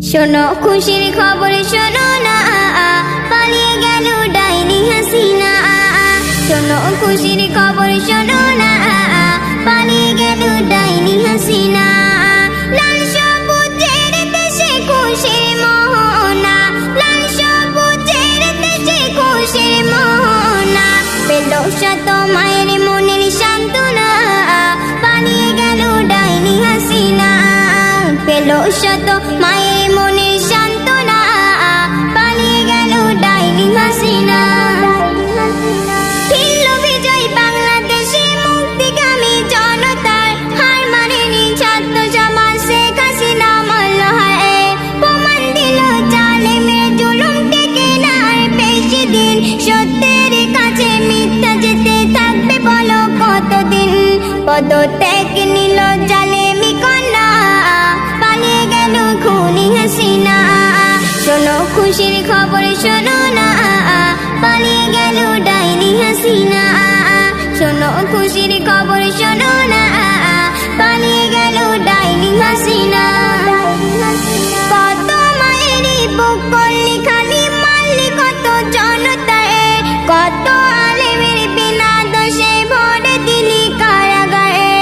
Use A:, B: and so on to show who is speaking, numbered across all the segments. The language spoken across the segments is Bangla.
A: শোনো খুশির খবর শোনো না, পালিয়ে গেল ডাইনি হাসিনা। শোনো খুশির খবর শোনো না, পালিয়ে গেল ডাইনি হাসিনা। লাল সবুজের দেশে খুশির মোহনা, লাল সবুজের দেশে খুশির মোহনা। পেল শত মায়ের মনের সান্ত্বনা, পালিয়ে গেল ডাইনি হাসিনা। পেল শত মায়ের মনের সান্ত্বনা, পালিয়ে গেল ডাইনি হাসিনা। ফিরল বিজয় বাংলাদেশে, মুক্তিগামী জনতার হার মানেনি ছাত্র সমাজ। শেখ হাসিনা মারল হায়, প্রমাণ দিল জালেমের জুলুম টেকে না আর বেশি দিন। সত্যের কাছে মিথ্যা যেতে থাকবে বলো কতদিন। পদত্যাগ নিল জালেমি কন্যা, পালিয়ে গেল খুনি হাসিনা। শোনো খুশির খবর শোনো না, পালিয়ে গেল ডাইনি হাসিনা। শোনো খুশির খবর শোনো না, পালিয়ে গেল ডাইনি হাসিনা। কত মায়েরই বুক করলি খালি, মারলি কত জনতায়। কত আলেমের বিনা দোষে ভরে দিলি কারাগারে।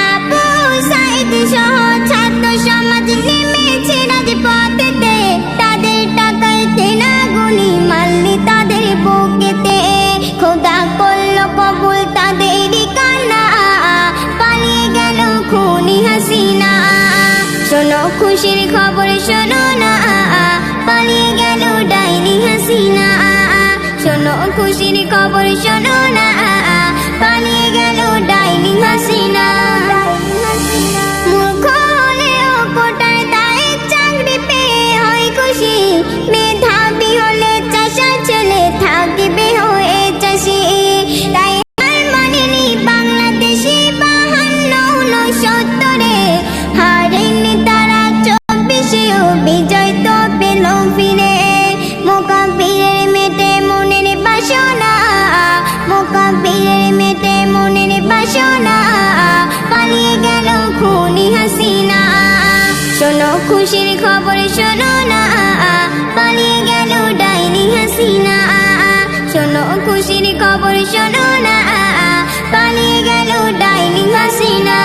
A: আবু সাইদ সহ ছাত্র সমাজ নেমেছে রাজপথেতে, তাদের টাকায় তেনা গুলি মারলি তাদের বুকেতে। খোদা করল কবুল তাদেরই কান্না, পালিয়ে গেল খুনি হাসিনা। শোনো খুশির খবর শোনো না, পালিয়ে গেল ডাইনি হাসিনা। শোনো খুশির খবর শোনো না, পালিয়ে গেল ডাইনি হাসিনা। মূর্খ হলেও কোটার দায়ে চাকরি পেয়ে হয় খুশি, মেধাবী হলে চাষার ছেলে থাকবে হয়ে চাষি। তাই হার মানেনি বাংলাদেশে 52-69-70-এ, হারেনি তারা 24-এও, বিজয় তো পেল ফিরে। মোকাব্বিরের মেটে মনের বাসনা, মোকাব্বিরের মেটে মনের বাসনা, পালিয়ে গেল খুনি হাসিনা। শোনো খুশির খবর শোনো না, পালিয়ে গেল ডাইনি হাসিনা। শোনো খুশির খবর শোনো না, পালিয়ে গেল ডাইনি হাসিনা।